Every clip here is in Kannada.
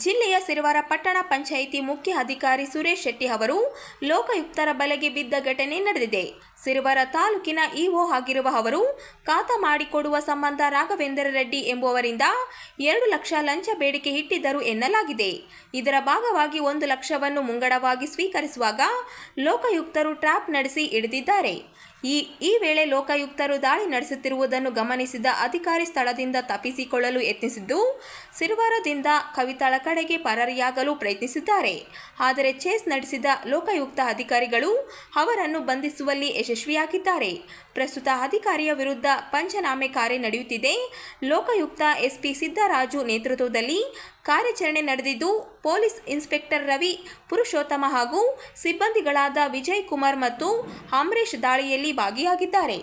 ಜಿಲ್ಲೆಯ ಸಿರವಾರ ಪಟ್ಟಣ ಪಂಚಾಯಿತಿ ಮುಖ್ಯ ಅಧಿಕಾರಿ ಸುರೇಶ್ ಶೆಟ್ಟಿ ಅವರು ಲೋಕಾಯುಕ್ತರ ಬಲೆಗೆ ಬಿದ್ದ ಘಟನೆ ನಡೆದಿದೆ. ಸಿರವಾರ ತಾಲೂಕಿನ ಇಒ ಆಗಿರುವ ಅವರು ಖಾತಾ ಮಾಡಿಕೊಡುವ ಸಂಬಂಧ ರಾಘವೇಂದ್ರ ರೆಡ್ಡಿ ಎಂಬುವರಿಂದ 2 ಲಕ್ಷ ಲಂಚ ಬೇಡಿಕೆ ಇಟ್ಟಿದ್ದರು ಎನ್ನಲಾಗಿದೆ. ಇದರ ಭಾಗವಾಗಿ 1 ಲಕ್ಷವನ್ನು ಮುಂಗಡವಾಗಿ ಸ್ವೀಕರಿಸುವಾಗ ಲೋಕಾಯುಕ್ತರು ಟ್ರ್ಯಾಪ್ ನಡೆಸಿ ಹಿಡಿದಿದ್ದಾರೆ. ಈ ವೇಳೆ ಲೋಕಾಯುಕ್ತರು ದಾಳಿ ನಡೆಸುತ್ತಿರುವುದನ್ನು ಗಮನಿಸಿದ ಅಧಿಕಾರಿ ಸ್ಥಳದಿಂದ ತಪ್ಪಿಸಿಕೊಳ್ಳಲು ಯತ್ನಿಸಿದ್ದು, ಸಿರವಾರದಿಂದ ಕವಿತಾಳ ಕಡೆಗೆ ಪರಾರಿಯಾಗಲು ಪ್ರಯತ್ನಿಸಿದ್ದಾರೆ. ಆದರೆ ಚೇಸ್ ನಡೆಸಿದ ಲೋಕಾಯುಕ್ತ ಅಧಿಕಾರಿಗಳು ಅವರನ್ನು ಬಂಧಿಸುವಲ್ಲಿ ಯಶಸ್ವಿಯಾಗಿದ್ದಾರೆ. ಪ್ರಸ್ತುತ ಅಧಿಕಾರಿಯ ವಿರುದ್ಧ ಪಂಚನಾಮೆ ಕಾರ್ಯ ನಡೆಯುತ್ತಿದೆ. ಲೋಕಾಯುಕ್ತ ಎಸ್ಪಿ ಸಿದ್ದರಾಜು ನೇತೃತ್ವದಲ್ಲಿ ಕಾರ್ಯಾಚರಣೆ ನಡೆದಿದ್ದು, ಪೊಲೀಸ್ ಇನ್ಸ್ಪೆಕ್ಟರ್ ರವಿ ಪುರುಷೋತ್ತಮ ಹಾಗೂ ಸಿಬ್ಬಂದಿಗಳಾದ ವಿಜಯ್ ಕುಮಾರ್ ಮತ್ತು ಅಮರೇಶ್ ದಾಳಿಯಲ್ಲಿ ಭಾಗಿಯಾಗಿದ್ದಾರೆ.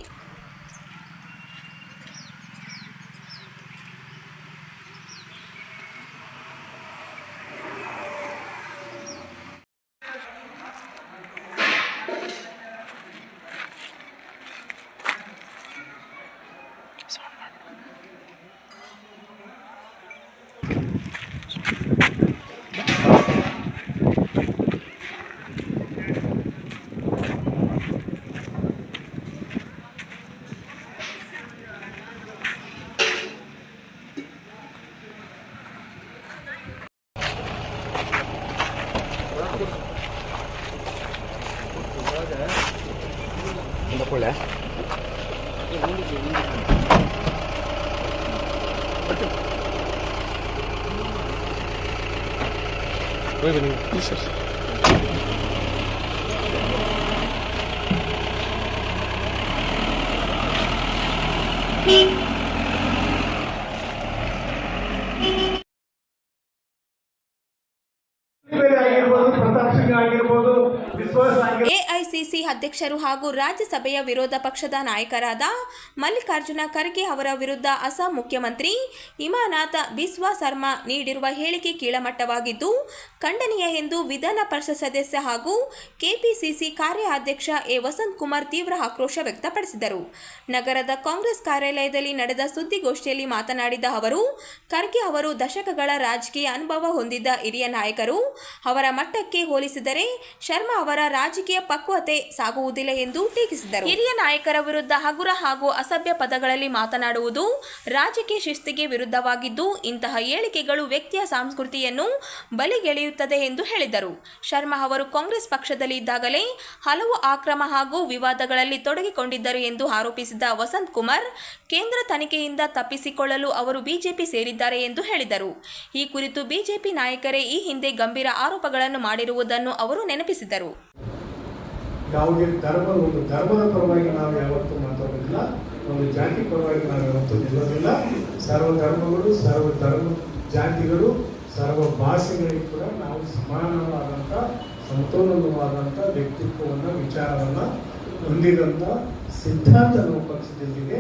ಎಐಸಿಸಿ ಅಧ್ಯಕ್ಷರು ಹಾಗೂ ರಾಜ್ಯಸಭೆಯ ವಿರೋಧ ಪಕ್ಷದ ನಾಯಕರಾದ ಮಲ್ಲಿಕಾರ್ಜುನ ಖರ್ಗೆ ಅವರ ವಿರುದ್ಧ ಅಸ್ಸಾಂ ಮುಖ್ಯಮಂತ್ರಿ ಹಿಮನಾಥ ಬಿಸ್ವಾ ಸರ್ಮಾ ನೀಡಿರುವ ಹೇಳಿಕೆ ಕೀಳಮಟ್ಟವಾಗಿದ್ದು ಖಂಡನೀಯ ಎಂದು ವಿಧಾನ ಪರಿಷತ್ ಸದಸ್ಯ ಹಾಗೂ ಕೆಪಿಸಿಸಿ ಕಾರ್ಯಾಧ್ಯಕ್ಷ ಎ ವಸಂತ್ ಕುಮಾರ್ ತೀವ್ರ ಆಕ್ರೋಶ ವ್ಯಕ್ತಪಡಿಸಿದರು. ನಗರದ ಕಾಂಗ್ರೆಸ್ ಕಾರ್ಯಾಲಯದಲ್ಲಿ ನಡೆದ ಸುದ್ದಿಗೋಷ್ಠಿಯಲ್ಲಿ ಮಾತನಾಡಿದ ಅವರು, ಖರ್ಗೆ ಅವರು ದಶಕಗಳ ರಾಜಕೀಯ ಅನುಭವ ಹೊಂದಿದ್ದ ಹಿರಿಯ ನಾಯಕರು. ಅವರ ಮಟ್ಟಕ್ಕೆ ಹೋಲಿಸಿದರೆ ಶರ್ಮಾ ಅವರ ರಾಜಕೀಯ ಪಕ್ವತೆ ಸಾಗುವುದಿಲ್ಲ ಎಂದು ಟೀಕಿಸಿದರು. ಹಿರಿಯ ನಾಯಕರ ವಿರುದ್ಧ ಹಗುರ ಹಾಗೂ ಅಸಭ್ಯ ಪದಗಳಲ್ಲಿ ಮಾತನಾಡುವುದು ರಾಜಕೀಯ ಶಿಸ್ತಿಗೆ ವಿರುದ್ಧವಾಗಿದ್ದು, ಇಂತಹ ಹೇಳಿಕೆಗಳು ವ್ಯಕ್ತಿಯ ಸಂಸ್ಕೃತಿಯನ್ನು ಬಲಿಗೆಳೆಯುತ್ತದೆ ಎಂದು ಹೇಳಿದರು. ಶರ್ಮಾ ಅವರು ಕಾಂಗ್ರೆಸ್ ಪಕ್ಷದಲ್ಲಿ ಇದ್ದಾಗಲೇ ಹಲವು ಅಕ್ರಮ ಹಾಗೂ ವಿವಾದಗಳಲ್ಲಿ ತೊಡಗಿಕೊಂಡಿದ್ದರು ಎಂದು ಆರೋಪಿಸಿದ ವಸಂತ್ ಕುಮಾರ್, ಕೇಂದ್ರ ತನಿಖೆಯಿಂದ ತಪ್ಪಿಸಿಕೊಳ್ಳಲು ಅವರು ಬಿಜೆಪಿ ಸೇರಿದ್ದಾರೆ ಎಂದು ಹೇಳಿದರು. ಈ ಕುರಿತು ಬಿಜೆಪಿ ನಾಯಕರೇ ಈ ಹಿಂದೆ ಗಂಭೀರ ಆರೋಪಗಳನ್ನು ಮಾಡಿರುವುದನ್ನು ಅವರು ನೆನಪಿಸಿದರು. ಯಾವುದೇ ಧರ್ಮದ ಪರವಾಗಿ ನಾವು ಯಾವತ್ತೂ ಮಾತಾಡೋದಿಲ್ಲ, ಒಂದು ಜಾತಿ ಪರವಾಗಿ ನಾವು ಯಾವತ್ತೂ ನಿಲ್ಲೋದಿಲ್ಲ. ಸರ್ವ ಧರ್ಮಗಳು, ಸರ್ವ ಧರ್ಮ ಜಾತಿಗಳು, ಸರ್ವ ಭಾಷೆಗಳಿಗೆ ಕೂಡ ನಾವು ಸಮಾನವಾದಂಥ ಸಮತೋಲನವಾದಂಥ ವ್ಯಕ್ತಿತ್ವವನ್ನು, ವಿಚಾರವನ್ನು ಹೊಂದಿದಂಥ ಸಿದ್ಧಾಂತ ನಮ್ಮ ಪಕ್ಷದಲ್ಲಿದೆ.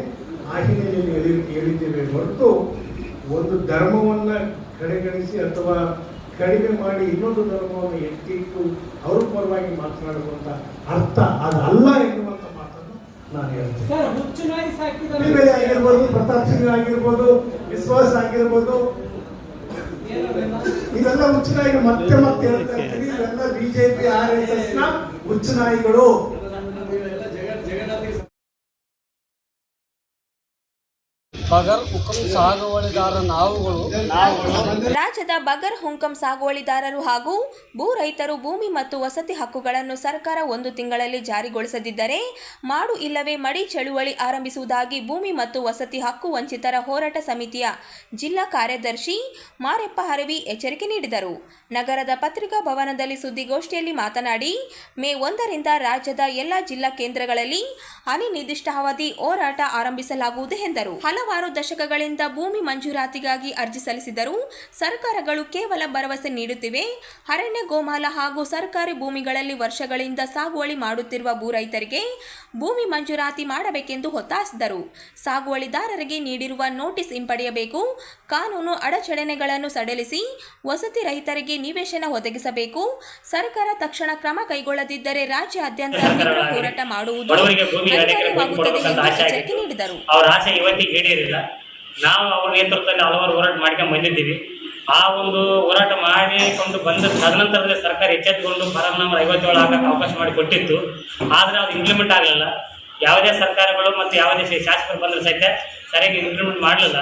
ಆ ಹಿನ್ನೆಲೆಯಲ್ಲಿ ಹೇಳಿದ್ದೇವೆ ಹೊರತು ಒಂದು ಧರ್ಮವನ್ನು ಕಡೆಗಣಿಸಿ ಅಥವಾ ಕಡಿಮೆ ಮಾಡಿ ಇನ್ನೊಂದು ಧರ್ಮವನ್ನು ಎತ್ತಿಟ್ಟು ಅವ್ರ ಪರವಾಗಿ ಮಾತನಾಡುವಂಥ ಅರ್ಥ ಅದಲ್ಲ ಎನ್ನುವಂಥ ಮಾತನ್ನು ನಾನು ಹೇಳ್ತೇನೆ. ಆಗಿರ್ಬೋದು, ಪ್ರತಾಪ್ ಸಿಂಗ್ ಆಗಿರ್ಬೋದು, ವಿಶ್ವಾಸ ಆಗಿರ್ಬೋದು, ಇವೆಲ್ಲ ಹುಚ್ಚುನಾಯಿಗಳು. ಮತ್ತೆ ಮತ್ತೆ ಹೇಳ್ತಾ ಇರ್ತೀನಿ, ಇವೆಲ್ಲ ಬಿಜೆಪಿ RSS ನ ಹುಚ್ಚುನಾಯಿಗಳು. ರಾಜ್ಯದ ಬಗರ್ ಹುಕುಂ ಸಾಗುವಳಿದಾರರು ಹಾಗೂ ಭೂ ರೈತರು ಭೂಮಿ ಮತ್ತು ವಸತಿ ಹಕ್ಕುಗಳನ್ನು ಸರ್ಕಾರ 1 ತಿಂಗಳಲ್ಲಿ ಜಾರಿಗೊಳಿಸದಿದ್ದರೆ ಮಾಡು ಇಲ್ಲವೇ ಮಡಿ ಚಳುವಳಿ ಆರಂಭಿಸುವುದಾಗಿ ಭೂಮಿ ಮತ್ತು ವಸತಿ ಹಕ್ಕು ವಂಚಿತರ ಹೋರಾಟ ಸಮಿತಿಯ ಜಿಲ್ಲಾ ಕಾರ್ಯದರ್ಶಿ ಮಾರೆಪ್ಪ ಹರವಿ ಎಚ್ಚರಿಕೆ ನೀಡಿದರು. ನಗರದ ಪತ್ರಿಕಾ ಭವನದಲ್ಲಿ ಸುದ್ದಿಗೋಷ್ಠಿಯಲ್ಲಿ ಮಾತನಾಡಿ, ಮೇ 1ರಿಂದ ರಾಜ್ಯದ ಎಲ್ಲ ಜಿಲ್ಲಾ ಕೇಂದ್ರಗಳಲ್ಲಿ ಅನಿರ್ದಿಷ್ಟ ಅವಧಿ ಹೋರಾಟ ಆರಂಭಿಸಲಾಗುವುದು ಎಂದರು. ಹಲವಾರು ದಶಕಗಳಿಂದ ಭೂಮಿ ಮಂಜೂರಾತಿಗಾಗಿ ಅರ್ಜಿ ಸಲ್ಲಿಸಿದರೂ ಸರ್ಕಾರಗಳು ಕೇವಲ ಭರವಸೆ ನೀಡುತ್ತಿವೆ. ಅರಣ್ಯ, ಗೋಮಾಳ ಹಾಗೂ ಸರ್ಕಾರಿ ಭೂಮಿಗಳಲ್ಲಿ ವರ್ಷಗಳಿಂದ ಸಾಗುವಳಿ ಮಾಡುತ್ತಿರುವ ಭೂ ರೈತರಿಗೆ ಭೂಮಿ ಮಂಜೂರಾತಿ ಮಾಡಬೇಕೆಂದು ಒತ್ತಾಯಿಸಿದರು. ಸಾಗುವಳಿದಾರರಿಗೆ ನೀಡಿರುವ ನೋಟಿಸ್ ಹಿಂಪಡೆಯಬೇಕು, ಕಾನೂನು ಅಡಚಣೆಗಳನ್ನು ಸಡಿಲಿಸಿ ವಸತಿ ರೈತರಿಗೆ ನಿವೇಶನ ಒದಗಿಸಬೇಕು. ಸರ್ಕಾರ ತಕ್ಷಣ ಕ್ರಮ ಕೈಗೊಳ್ಳದಿದ್ದರೆ ರಾಜ್ಯಾದ್ಯಂತ ತೀವ್ರ ಹೋರಾಟ ಮಾಡುವುದು ಅನಿವಾರ್ಯವಾಗುತ್ತದೆ ಎಂದು ಎಚ್ಚರಿಕೆ ನೀಡಿದರು. ಅವರ ಆಸೆ ಇವತ್ತಿಗೆ ಈಡೇರಿಲ್ಲ. ನಾವು ಅವ್ರ ನೇತೃತ್ವದಲ್ಲಿ ಹಲವಾರು ಹೋರಾಟ ಮಾಡ್ಕೊಂಡು ಬಂದಿದ್ದೀವಿ. ಆ ಒಂದು ಹೋರಾಟ ಮಾಡಿಕೊಂಡು ಬಂದ ತದನಂತರದಲ್ಲಿ ಸರ್ಕಾರ ಎಚ್ಚೆತ್ತುಕೊಂಡು ಫಾರಂ ನಂಬರ್ 57 ಹಾಕಕ್ಕೆ ಅವಕಾಶ ಮಾಡಿಕೊಟ್ಟಿತ್ತು. ಆದರೆ ಅದು ಇಂಪ್ಲಿಮೆಂಟ್ ಆಗಲಿಲ್ಲ. ಯಾವುದೇ ಸರ್ಕಾರಗಳು ಮತ್ತು ಯಾವುದೇ ಶಾಸಕರು ಬಂದರೂ ಸಹಿತ ಸರಿಯಾಗಿ ಇಂಪ್ಲಿಮೆಂಟ್ ಮಾಡಲಿಲ್ಲ.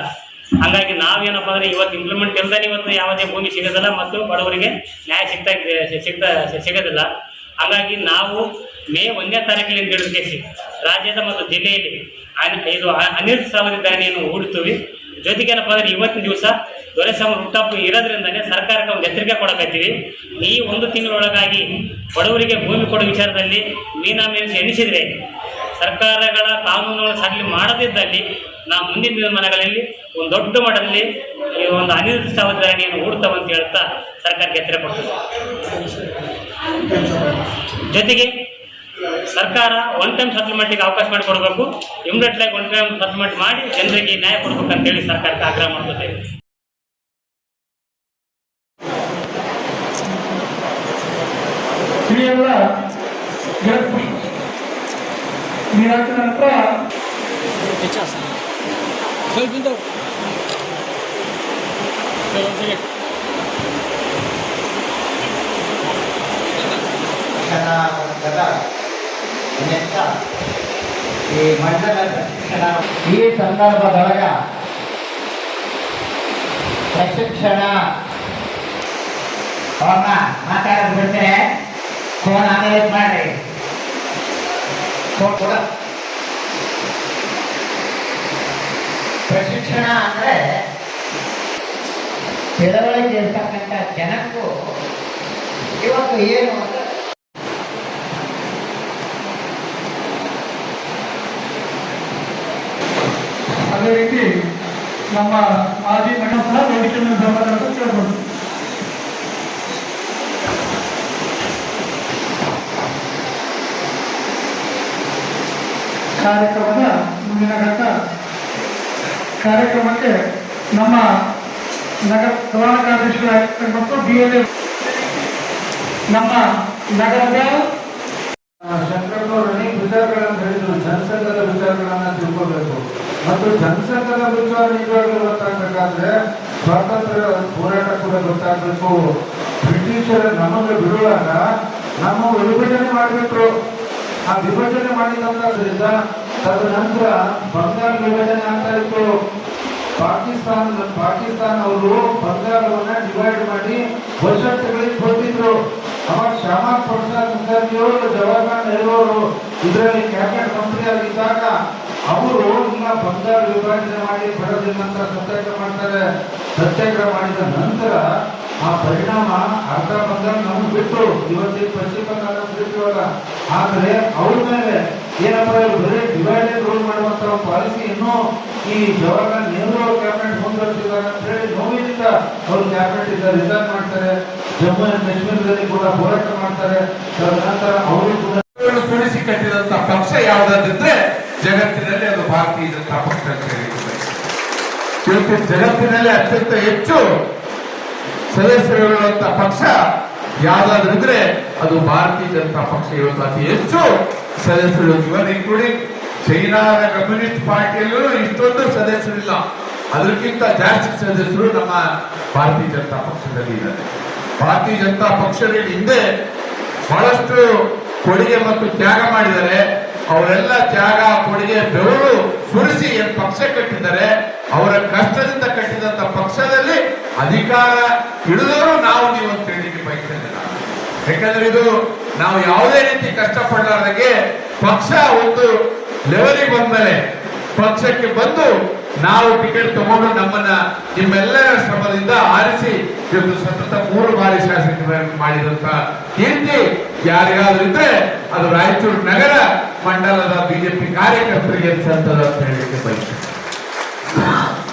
ಹಾಗಾಗಿ ನಾವೇನಪ್ಪ ಅಂದರೆ ಇವತ್ತು ಇಂಪ್ಲಿಮೆಂಟ್ ಇಲ್ಲದೇ ಇವತ್ತು ಯಾವುದೇ ಭೂಮಿ ಸಿಗೋದಿಲ್ಲ ಮತ್ತು ಬಡವರಿಗೆ ನ್ಯಾಯ ಸಿಗೋದಿಲ್ಲ. ಹಾಗಾಗಿ ನಾವು ಮೇ 1ನೇ ತಾರೀಕಿನಿಂದ ಹಿಡಿದು ರಾಜ್ಯದ ಮತ್ತು ಜಿಲ್ಲೆಯಲ್ಲಿ ಇದು ಅನಿರ್ದಿಷ್ಟಾವಧಿ ಧರಣಿಯನ್ನು ಹೂಡುತ್ತೀವಿ. ಜೊತೆಗೇನಪ್ಪ ಅಂದರೆ ಇವತ್ತಿನ ದಿವಸ ದೊರೆಸ್ವಾಮಿ ಹುಟ್ಟಹಬ್ಬ ಇರೋದ್ರಿಂದಲೇ ಸರ್ಕಾರಕ್ಕೆ ಒಂದು ಎಚ್ಚರಿಕೆ ಕೊಡಕತ್ತೀವಿ. ಈ 1 ತಿಂಗಳೊಳಗಾಗಿ ಬಡವರಿಗೆ ಭೂಮಿ ಕೊಡೋ ವಿಚಾರದಲ್ಲಿ ಮೀನಾಮೀನಿಸಿ ಎಣಿಸಿದರೆ ಸರ್ಕಾರಗಳ ಕಾನೂನುಗಳು ಸಡಿಲ ಮಾಡದಿದ್ದಲ್ಲಿ ನಾವು ಮುಂದಿನ ದಿನಮಾನಗಳಲ್ಲಿ ಒಂದು ದೊಡ್ಡ ಮಟ್ಟದಲ್ಲಿ ಈ ಒಂದು ಅನಿರ್ದಿಷ್ಟಾವಧಿ ಧರಣಿಯನ್ನು ಹೂಡ್ತಾವಂತ ಹೇಳ್ತಾ ಸರ್ಕಾರಕ್ಕೆ ಎಚ್ಚರ ಕೊಡ್ತದೆ. ಜೊತೆಗೆ ಸರ್ಕಾರ ಒನ್ ಟೈಮ್ ಸೆಟಲ್ಮೆಂಟಿಗೆ ಅವಕಾಶ ಮಾಡಿಕೊಡ್ಬೇಕು. ಇಮಿಡಿಯೇಟ್ಲಾಗಿ ಒನ್ ಟೈಮ್ ಸೆಟಲ್ಮೆಂಟ್ ಮಾಡಿ ಜನರಿಗೆ ನ್ಯಾಯ ಕೊಡ್ಬೇಕಂತೇಳಿ ಸರ್ಕಾರಕ್ಕೆ ಆಗ್ರಹ ಮಾಡ್ತದೆ. ನಂತರ ಈ ಮಂಡಲದ ಪ್ರಶಿಕ್ಷಣ ಈ ಸಂದರ್ಭದೊಳಗ ಪ್ರಶಿಕ್ಷಣ ಅವ್ರನ್ನ ಮಾತಾಡೋದು ಬಿಟ್ಟರೆ ಫೋನ್ ಆಮೇಲೆ ಮಾಡ್ರಿ. ಪ್ರಶಿಕ್ಷಣ ಅಂದ್ರೆ ತಿಳುವಳಿಕೆ ಇರ್ತಕ್ಕಂಥ ಜನಕ್ಕೂ ಇವತ್ತು ಏನು ಅಂತ ಅದೇ ರೀತಿ ನಮ್ಮ ಮಾಜಿ ಮಠ ಸಹ ವೇದಿಕೆ ಮೇಲೆ ಸಂಬಂಧ ಕೇಳ್ಬೋದು. ಕಾರ್ಯಕ್ರಮದ ಮುಂದಿನ ಘಟ್ಟ ಕಾರ್ಯಕ್ರಮಕ್ಕೆ ನಮ್ಮ ನಗರ ಪ್ರಧಾನ ಕಾರ್ಯದರ್ಶಿಗಳಾಗಿರ್ತಕ್ಕಂಥ ಮತ್ತು BLA ನಮ್ಮ ನಗರದ ಶಂಕರಪ್ಪನವರು ಅನೇಕ ವಿಚಾರಗಳನ್ನು ಹೇಳಿದ್ರು. ಜನಸಂಘದ ವಿಚಾರಗಳನ್ನ ತಿಳ್ಕೋಬೇಕು ಮತ್ತು ಜನಸಂಘದ ವಿಚಾರ ನಿಜವಾಗ್ಲೂ ಗೊತ್ತಾಗಬೇಕಾದ್ರೆ ಸ್ವಾತಂತ್ರ್ಯ ಹೋರಾಟ ಕೂಡ ಗೊತ್ತಾಗಬೇಕು. ಬ್ರಿಟಿಷರು ನಮಗೆ ಬಿಡುವಾಗ ನಮ್ಮ ವಿಭಜನೆ ಮಾಡಿಬಿಟ್ರು. ಆ ವಿಭಜನೆ ಮಾಡಿದಂದ್ರಿಂದ ತದನಂತರ ಬಂಗಾಳ ವಿಭಜನೆ ಆಗ್ತಾ ಇತ್ತು. ಪಾಕಿಸ್ತಾನ ಅವರು ಬಂಗಾಳವನ್ನ ಡಿವೈಡ್ ಮಾಡಿ ವಶಗಳಿಗೆ ಕೊಟ್ಟಿದ್ರು. ಅವಾಗ ಶ್ಯಾಮಾ ಪ್ರಸಾದ್ ಮುಖರ್ಜಿಯವರು ಜವಾಹರ್ಲಾಲ್ ನೆಹರು ಅವರು ಇದರಲ್ಲಿ ಕ್ಯಾಬಿನೆಟ್ ಮಂತ್ರಿ ಆಗಿದ್ದಾಗ ಅವರು ಇಲ್ಲ ಬಂಗಾಳ ವಿಭಜನೆ ಮಾಡಿ ಬರೋದಿಲ್ಲ ಅಂತ ಸತ್ಯಾಗ್ರಹ ಮಾಡ್ತಾರೆ. ಸತ್ಯಾಗ್ರಹ ಮಾಡಿದ ನಂತರ ಆ ಪರಿಣಾಮ ಅರ್ಧ ಬಂಗಾಳ ನಮ್ಗೆ ಬಿಟ್ಟು ಇವತ್ತಿನ ಪಶ್ಚಿಮ ಬಂಗಾಳ ಬಿಟ್ಟಿರುವಾಗ. ಆದರೆ ಅವ್ರ ಮೇಲೆ ಏನಪ್ಪ ಬರೀ ಡಿವೈಡೆಡ್ ರೂಲ್ ಮಾಡುವಂತ ಪಾಲಿಸಿ ಇನ್ನೂ ಈ ಜವಾಹರ್ಲಾಲ್ ನೆಹರು ಅವರು ಕ್ಯಾಬಿನೆಟ್ ಮುಂದುವರಿಸಿದ್ದಾರೆ ಅಂತ ಹೇಳಿ ನೋವಿನಿಂದ ಅವರು ಕ್ಯಾಬಿನೆಟ್ ಇಂದ ರಿಸೈನ್ ಮಾಡ್ತಾರೆ. ಜಮ್ಮು ಅಂಡ್ ಕಾಶ್ಮೀರದಲ್ಲಿ ಕೂಡ ಹೋರಾಟ ಮಾಡ್ತಾರೆ. ತದನಂತರ ಅವರು ಕೂಡ ಸುರಿಸಿ ಕಟ್ಟಿದಂತ ಪಕ್ಷ ಯಾವುದಾದ್ರೆ ಜಗತ್ತಿನಲ್ಲಿ ಅದು ಭಾರತೀಯ ಜನತಾ ಪಕ್ಷ ಅಂತ ಹೇಳಿದ್ದಾರೆ. ಇವತ್ತು ಜಗತ್ತಿನಲ್ಲಿ ಅತ್ಯಂತ ಹೆಚ್ಚು ಸದಸ್ಯರುಗಳಂತ ಪಕ್ಷ ಯಾವ್ದಾದ್ರಿದ್ರೆ ಅದು ಭಾರತೀಯ ಜನತಾ ಪಕ್ಷ. ಇವತ್ತು ಅತಿ ಹೆಚ್ಚು ಸದಸ್ಯರು ಇವನ್ ಇನ್ಕ್ಲೂಡಿಂಗ್ ಚೈನಾದ ಕಮ್ಯುನಿಸ್ಟ್ ಪಾರ್ಟಿಯಲ್ಲೂ ಇಷ್ಟೊಂದು ಸದಸ್ಯರಿಲ್ಲ. ಅದಕ್ಕಿಂತ ಜಾಸ್ತಿ ಸದಸ್ಯರು ನಮ್ಮ ಭಾರತೀಯ ಜನತಾ ಪಕ್ಷದಲ್ಲಿ ಇದ್ದಾರೆ. ಭಾರತೀಯ ಜನತಾ ಪಕ್ಷದಲ್ಲಿ ಹಿಂದೆ ಬಹಳಷ್ಟು ಕೊಡುಗೆ ಮತ್ತು ತ್ಯಾಗ ಮಾಡಿದ್ದಾರೆ. ಅವರೆಲ್ಲ ತ್ಯಾಗ ಕೊಡುಗೆ ಬೆವರು ಸುರಿಸಿ ಏನ್ ಪಕ್ಷ ಕಟ್ಟಿದ್ದಾರೆ, ಅವರ ಕಷ್ಟದಿಂದ ಕಟ್ಟಿದಂತ ಪಕ್ಷದಲ್ಲಿ ಅಧಿಕಾರ ಹಿಡಿದವರು ನಾವು ನೀವು ಅಂತ ಹೇಳಿಕ್ಕೆ ಬಯಸಿಲ್ಲ. ಯಾಕಂದ್ರೆ ಇದು ನಾವು ಯಾವುದೇ ರೀತಿ ಕಷ್ಟಪಡಲಾರ್ದಾಗೆ ಪಕ್ಷ ಒಂದು ಲೆವೆಲಿಗೆ ಬಂದ್ಮೇಲೆ ಪಕ್ಷಕ್ಕೆ ಬಂದು ನಾವು ಟಿಕೆಟ್ ತಗೊಂಡು ನಮ್ಮನ್ನ ನಿಮ್ಮೆಲ್ಲರ ಶ್ರಮದಿಂದ ಆರಿಸಿ ಇವತ್ತು ಸತತ 3 ಬಾರಿ ಶಾಸಕರನ್ನು ಮಾಡಿದಂತ ಕೀರ್ತಿ ಯಾರಿಗಾದ್ರೂ ಇದ್ರೆ ಅದು ರಾಯಚೂರು ನಗರ ಮಂಡಲದ ಬಿಜೆಪಿ ಕಾರ್ಯಕರ್ತರಿಗೆ ಸಂತದ ಅಂತ ಹೇಳಲಿಕ್ಕೆ ಬಯಸ್ತೇನೆ.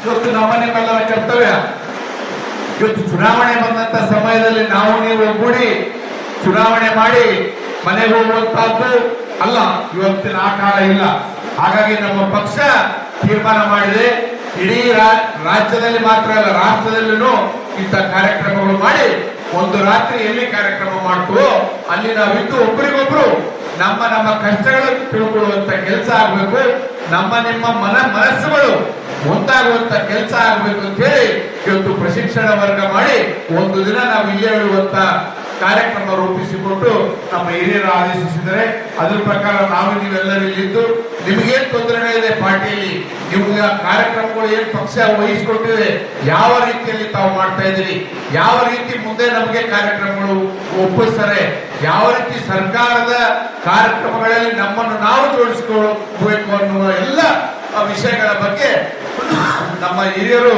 ಇವತ್ತು ನಮ್ಮ ನಿಮ್ಮೆಲ್ಲರ ಕರ್ತವ್ಯ, ಇವತ್ತು ಚುನಾವಣೆ ಬಂದಂತ ಸಮಯದಲ್ಲಿ ನಾವು ನೀವು ಒಗ್ಗೂಡಿ ಚುನಾವಣೆ ಮಾಡಿ ಮನೆಗೆ ಹೋಗುವಂತಹದ್ದು ಅಲ್ಲ. ಇವತ್ತಿನ ಆ ಕಾಲ ಇಲ್ಲ. ಹಾಗಾಗಿ ನಮ್ಮ ಪಕ್ಷ ತೀರ್ಮಾನ ಮಾಡಿದೆ, ಇಡೀ ರಾಜ್ಯದಲ್ಲಿ ಮಾತ್ರ ಅಲ್ಲ ರಾಷ್ಟ್ರದಲ್ಲೂ ಇಂಥ ಕಾರ್ಯಕ್ರಮಗಳು ಮಾಡಿ ಒಂದು ರಾತ್ರಿ ಎಲ್ಲಿ ಕಾರ್ಯಕ್ರಮ ಮಾಡ್ತೀವೋ ಅಲ್ಲಿ ನಾವಿದ್ದು ಒಬ್ಬರಿಗೊಬ್ರು ನಮ್ಮ ಕಷ್ಟಗಳನ್ನು ತಿಳ್ಕೊಳ್ಳುವಂತ ಕೆಲಸ ಆಗ್ಬೇಕು. ನಿಮ್ಮ ಮನಸ್ಸುಗಳು ಮುಂದಾಗುವಂತ ಕೆಲಸ ಆಗಬೇಕು ಅಂತ ಹೇಳಿ ಇವತ್ತು ಪ್ರಶಿಕ್ಷಣ ವರ್ಗ ಮಾಡಿ ಒಂದು ದಿನ ನಾವು ಇಲ್ಲೇ ಉಳಿಯುವಂತ ಕಾರ್ಯಕ್ರಮ ರೂಪಿಸಿಕೊಂಡು ನಮ್ಮ ಹಿರಿಯರು ಆದೇಶಿಸಿದರೆ ಅದ್ರ ಪ್ರಕಾರ ನಾವು ನೀವೆಲ್ಲರೂ ಇಲ್ಲಿದ್ದು ನಿಮಗೇನ್ ತೊಂದರೆಗಳಿದೆ ಪಾರ್ಟಿಯಲ್ಲಿ ನಿಮ್ಗೆ ಕಾರ್ಯಕ್ರಮಗಳು ಏನ್ ಪಕ್ಷ ವಹಿಸಿಕೊಟ್ಟಿದೆ ಯಾವ ರೀತಿಯಲ್ಲಿ ತಾವು ಮಾಡ್ತಾ ಇದ್ದೀರಿ ಯಾವ ರೀತಿ ಮುಂದೆ ನಮಗೆ ಕಾರ್ಯಕ್ರಮಗಳು ಒಪ್ಪಿಸ್ತಾರೆ ಯಾವ ರೀತಿ ಸರ್ಕಾರದ ಕಾರ್ಯಕ್ರಮಗಳಲ್ಲಿ ನಮ್ಮನ್ನು ನಾವು ಜೋಡಿಸಿಕೊಳ್ಳಬೇಕು ಅನ್ನುವ ಎಲ್ಲ ವಿಷಯಗಳ ಬಗ್ಗೆ ನಮ್ಮ ಹಿರಿಯರು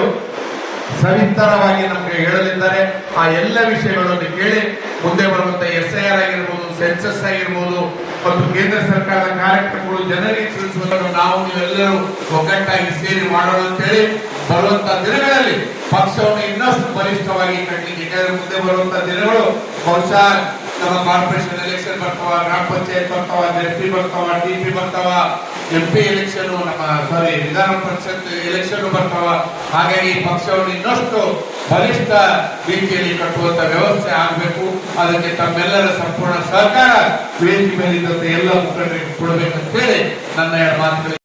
ಸವಿಸ್ತರವಾಗಿ ನಮಗೆ ಹೇಳಲಿದ್ದಾರೆ. ಆ ಎಲ್ಲ ವಿಷಯಗಳನ್ನು ಕೇಳಿ ಮುಂದೆ ಬರುವಂತ SIR ಆಗಿರ್ಬೋದು, ಸೆನ್ಸಸ್ ಆಗಿರ್ಬೋದು ಮತ್ತು ಕೇಂದ್ರ ಸರ್ಕಾರದ ಕಾರ್ಯಕ್ರಮಗಳು ಜನರಿಗೆ ತಿಳಿಸುವುದನ್ನು ನಾವು ನೀವೆಲ್ಲರೂ ಒಗ್ಗಟ್ಟಾಗಿ ಸೇರಿ ಮಾಡೋಣ ಅಂತೇಳಿ ಬರುವಂತ ದಿನಗಳಲ್ಲಿ ಪಕ್ಷವನ್ನು ಇನ್ನಷ್ಟು ಬಲಿಷ್ಠವಾಗಿ ಕಟ್ಟಲಿಕ್ಕೆ, ಯಾಕಂದ್ರೆ ಮುಂದೆ ಬರುವಂತ ದಿನಗಳು ಬಹುಶಃ ನಮ್ಮ ಕಾರ್ಪೊರೇಷನ್ ಎಲೆಕ್ಷನ್ ಬರ್ತಾವ, ಗ್ರಾಮ ಪಂಚಾಯತ್ ಬರ್ತಾವ, MP ಬರ್ತಾವ, TP ಬರ್ತಾವ, MP ಎಲೆಕ್ಷನ್, ವಿಧಾನ ಪರಿಷತ್ ಎಲೆಕ್ಷನ್ ಬರ್ತಾವ. ಹಾಗಾಗಿ ಪಕ್ಷವನ್ನು ಇನ್ನಷ್ಟು ಬಲಿಷ್ಠ ರೀತಿಯಲ್ಲಿ ಕಟ್ಟುವಂತ ವ್ಯವಸ್ಥೆ ಆಗಬೇಕು. ಅದಕ್ಕೆ ತಮ್ಮೆಲ್ಲರ ಸಂಪೂರ್ಣ ಸಹಕಾರ ವೇದಿಕೆ ಮೇಲಿದ್ದಂತೆ ಎಲ್ಲ ಮುಖಂಡರಿಗೆ ಕೊಡಬೇಕಂತ ಹೇಳಿ ನನ್ನ ಮಾತುಗಳು.